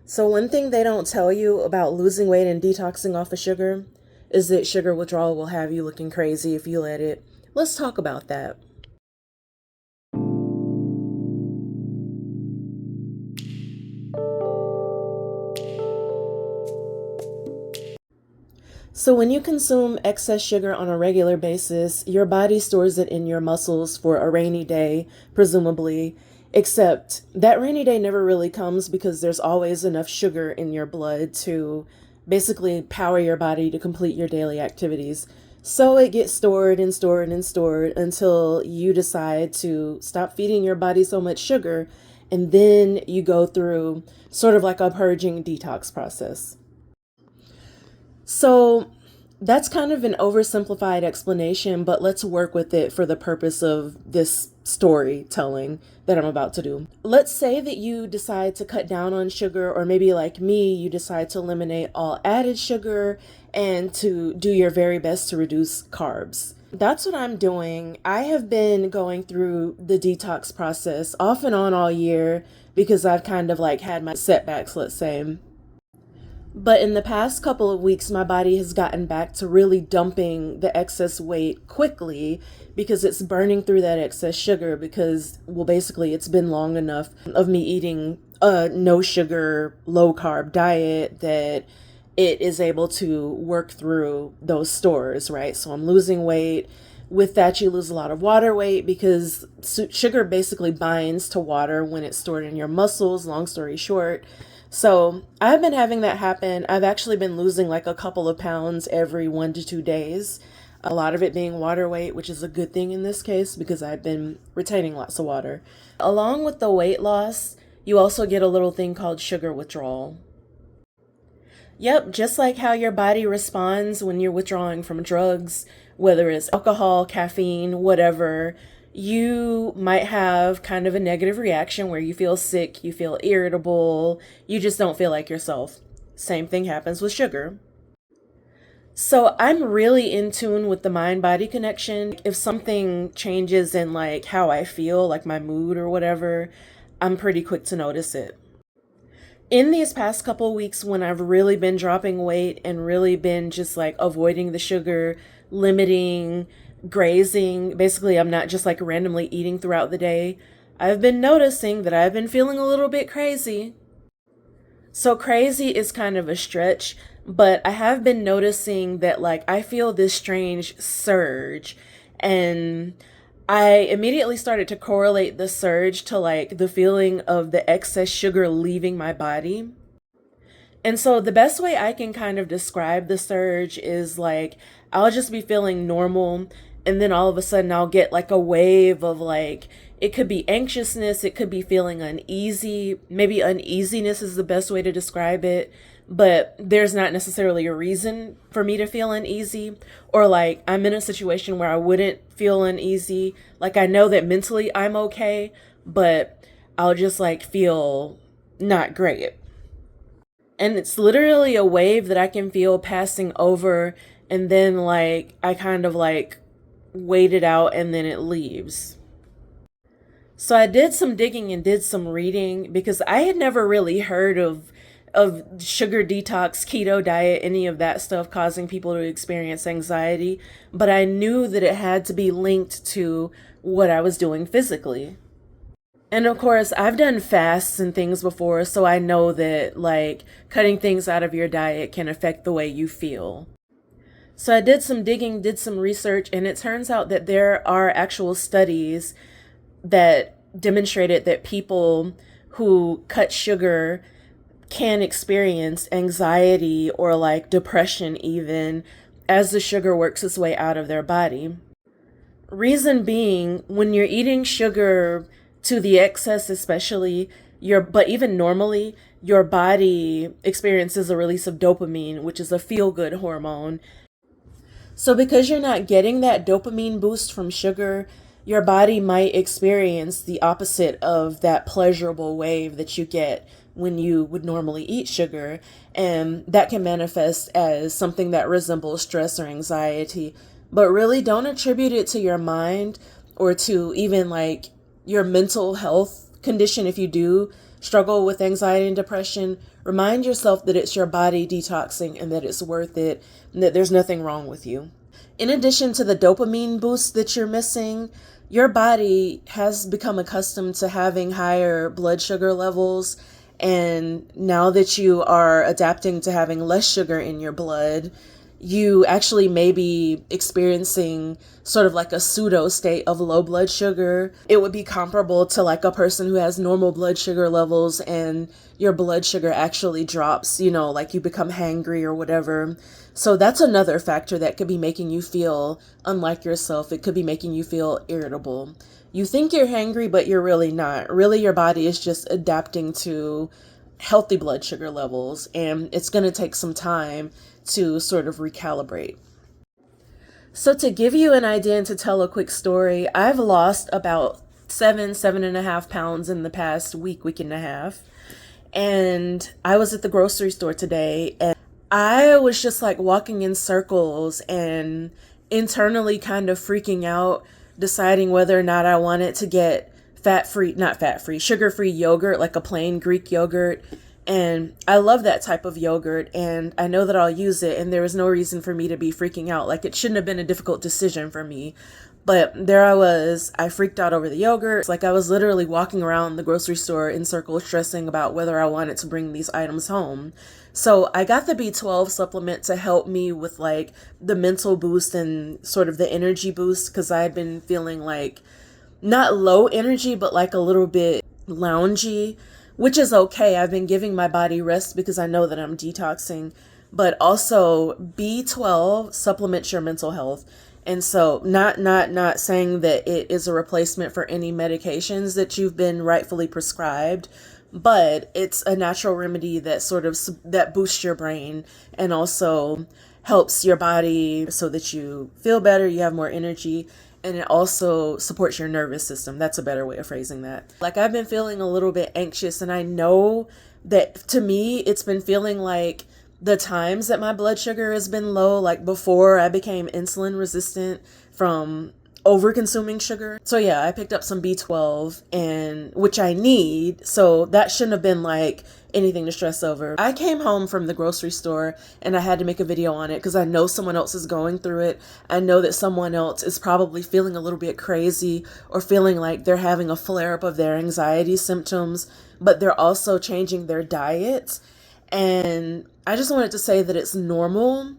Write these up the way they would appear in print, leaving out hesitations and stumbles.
So, one thing they don't tell you about losing weight and detoxing off of sugar is that sugar withdrawal will have you looking crazy if you let it. Let's talk about that. So, when you consume excess sugar on a regular basis, your body stores it in your muscles for a rainy day, presumably. Except that rainy day never really comes because there's always enough sugar in your blood to basically power your body to complete your daily activities. So it gets stored and stored and stored until you decide to stop feeding your body so much sugar, and then you go through sort of like a purging detox process. So that's kind of an oversimplified explanation, but let's work with it for the purpose of this storytelling that I'm about to do. Let's say that you decide to cut down on sugar, or maybe like me, you decide to eliminate all added sugar and to do your very best to reduce carbs. That's what I'm doing. I have been going through the detox process off and on all year because I've kind of like had my setbacks, let's say. But in the past couple of weeks, my body has gotten back to really dumping the excess weight quickly because it's burning through that excess sugar because, well, basically, it's been long enough of me eating a no sugar, low carb diet that it is able to work through those stores, right? So I'm losing weight. With that, you lose a lot of water weight because sugar basically binds to water when it's stored in your muscles, long story short. So I've been having that happen. I've actually been losing like a couple of pounds every 1 to 2 days. A lot of it being water weight, which is a good thing in this case because I've been retaining lots of water. Along with the weight loss, you also get a little thing called sugar withdrawal. Yep, just like how your body responds when you're withdrawing from drugs, whether it's alcohol, caffeine, whatever, you might have kind of a negative reaction where you feel sick, you feel irritable, you just don't feel like yourself. Same thing happens with sugar. So I'm really in tune with the mind body connection. If something changes in like how I feel, like my mood or whatever, I'm pretty quick to notice it. In these past couple weeks when I've really been dropping weight and really been just like avoiding the sugar, limiting grazing, basically I'm not just like randomly eating throughout the day, I've been noticing that I've been feeling a little bit crazy. So crazy is kind of a stretch, but I have been noticing that like I feel this strange surge, and I immediately started to correlate the surge to like the feeling of the excess sugar leaving my body. And so the best way I can kind of describe the surge is like I'll just be feeling normal, and then all of a sudden I'll get like a wave of like it could be anxiousness, it could be feeling uneasy. Maybe uneasiness is the best way to describe it, but there's not necessarily a reason for me to feel uneasy, or like I'm in a situation where I wouldn't feel uneasy. Like I know that mentally I'm okay, but I'll just like feel not great. And it's literally a wave that I can feel passing over, and then like I kind of like wait it out and then it leaves. So I did some digging and did some reading because I had never really heard of sugar detox, keto diet, any of that stuff causing people to experience anxiety, but I knew that it had to be linked to what I was doing physically. And of course, I've done fasts and things before, so I know that like cutting things out of your diet can affect the way you feel. So I did some digging, did some research, and it turns out that there are actual studies that demonstrated that people who cut sugar can experience anxiety or like depression even as the sugar works its way out of their body. Reason being, when you're eating sugar to the excess, especially but even normally, your body experiences a release of dopamine, which is a feel good hormone. So, because you're not getting that dopamine boost from sugar, your body might experience the opposite of that pleasurable wave that you get when you would normally eat sugar. And that can manifest as something that resembles stress or anxiety. But really, don't attribute it to your mind or to even like your mental health condition if you do struggle with anxiety and depression, remind yourself that it's your body detoxing and that it's worth it and that there's nothing wrong with you. In addition to the dopamine boost that you're missing, your body has become accustomed to having higher blood sugar levels. And now that you are adapting to having less sugar in your blood, you actually may be experiencing sort of like a pseudo state of low blood sugar. It would be comparable to like a person who has normal blood sugar levels and your blood sugar actually drops, like you become hangry or whatever. So that's another factor that could be making you feel unlike yourself. It could be making you feel irritable. You think you're hangry, but you're really not. Really, your body is just adapting to healthy blood sugar levels, and it's going to take some time to sort of recalibrate. So to give you an idea and to tell a quick story, I've lost about 7.5 pounds in the past week and a half. And I was at the grocery store today and I was just like walking in circles and internally kind of freaking out, deciding whether or not I wanted to get sugar-free yogurt, like a plain Greek yogurt. And I love that type of yogurt and I know that I'll use it, and there was no reason for me to be freaking out. Like, it shouldn't have been a difficult decision for me. But there I was, I freaked out over the yogurt. It's like I was literally walking around the grocery store in circles stressing about whether I wanted to bring these items home. So I got the B12 supplement to help me with like the mental boost and sort of the energy boost, because I had been feeling like not low energy, but like a little bit loungy, which is okay. I've been giving my body rest because I know that I'm detoxing, but also B12 supplements your mental health. And so not saying that it is a replacement for any medications that you've been rightfully prescribed, but it's a natural remedy that that boosts your brain and also helps your body so that you feel better, you have more energy, and it also supports your nervous system. That's a better way of phrasing that. Like, I've been feeling a little bit anxious, and I know that to me, it's been feeling like the times that my blood sugar has been low, like before I became insulin resistant from over consuming sugar. So yeah, I picked up some B12, and which I need. So that shouldn't have been like anything to stress over. I came home from the grocery store and I had to make a video on it because I know someone else is going through it. I know that someone else is probably feeling a little bit crazy or feeling like they're having a flare up of their anxiety symptoms, but they're also changing their diet. And I just wanted to say that it's normal.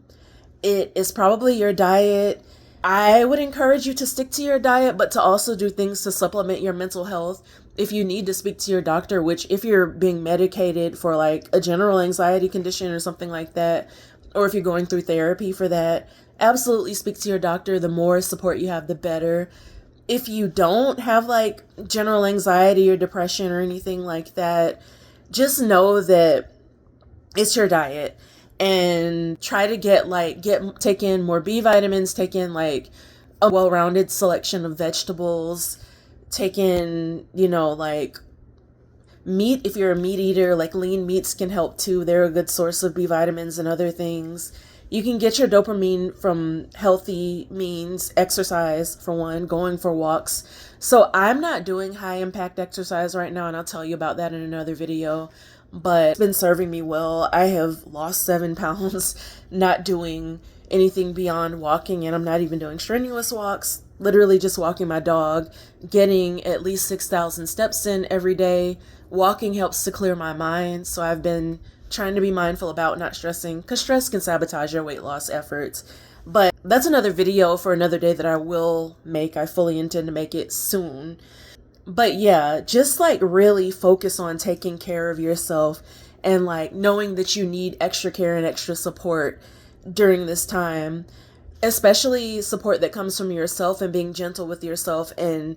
It is probably your diet. I would encourage you to stick to your diet, but to also do things to supplement your mental health. If you need to speak to your doctor, which if you're being medicated for like a general anxiety condition or something like that, or if you're going through therapy for that, absolutely speak to your doctor. The more support you have, the better. If you don't have like general anxiety or depression or anything like that, just know that it's your diet. And try to take in more B vitamins, take in like a well-rounded selection of vegetables, take in, like meat. If you're a meat eater, like lean meats can help too. They're a good source of B vitamins and other things. You can get your dopamine from healthy means, exercise for one, going for walks. So I'm not doing high impact exercise right now, and I'll tell you about that in another video. But it's been serving me well. I have lost 7 pounds not doing anything beyond walking, and I'm not even doing strenuous walks, literally just walking my dog, getting at least 6,000 steps in every day. Walking helps to clear my mind, so I've been trying to be mindful about not stressing, because stress can sabotage your weight loss efforts. But that's another video for another day that I will make. I fully intend to make it soon. But yeah, just like really focus on taking care of yourself and like knowing that you need extra care and extra support during this time, especially support that comes from yourself and being gentle with yourself and,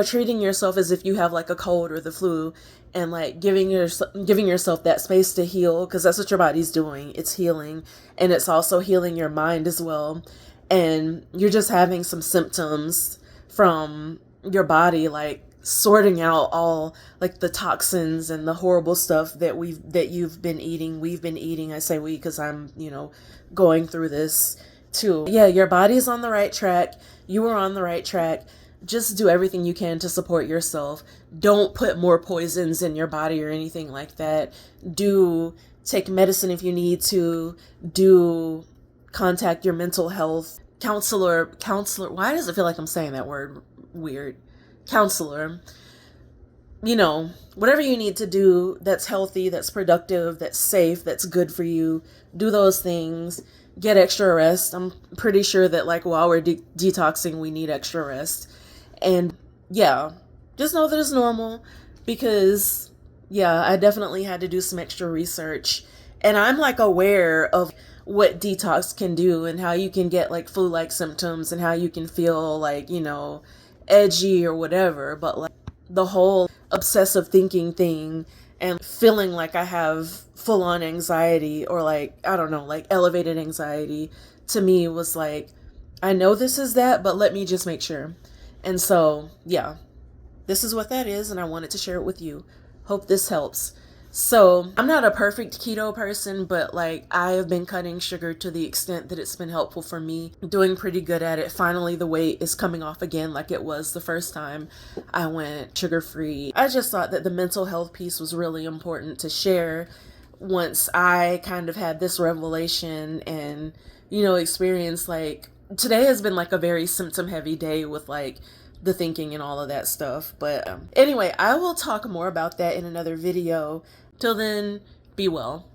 treating yourself as if you have like a cold or the flu and like giving yourself that space to heal, because that's what your body's doing. It's healing, and it's also healing your mind as well. And you're just having some symptoms from your body, like sorting out all like the toxins and the horrible stuff that you've been eating. We've been eating. I say we because I'm, going through this too. Yeah, your body's on the right track. You are on the right track. just do everything you can to support yourself. Don't put more poisons in your body or anything like that. Do take medicine if you need to. Do contact your mental health counselor. Why does it feel like I'm saying that word weird? Counselor. You know, whatever you need to do that's healthy, that's productive, that's safe, that's good for you, do those things. Get extra rest. I'm pretty sure that, like, while we're detoxing, we need extra rest. And yeah, just know that it's normal because, yeah, I definitely had to do some extra research. And I'm like aware of what detox can do and how you can get like flu-like symptoms and how you can feel like, edgy or whatever. But like the whole obsessive thinking thing and feeling like I have full on anxiety or like, I don't know, like elevated anxiety to me was like, I know this is that, but let me just make sure. And so, yeah, this is what that is. And I wanted to share it with you. Hope this helps. So I'm not a perfect keto person, but like I have been cutting sugar to the extent that it's been helpful for me. Doing pretty good at it. Finally, the weight is coming off again like it was the first time I went sugar free. I just thought that the mental health piece was really important to share once I kind of had this revelation and, experience like today has been like a very symptom heavy day with like the thinking and all of that stuff. But anyway, I will talk more about that in another video. Till then, be well.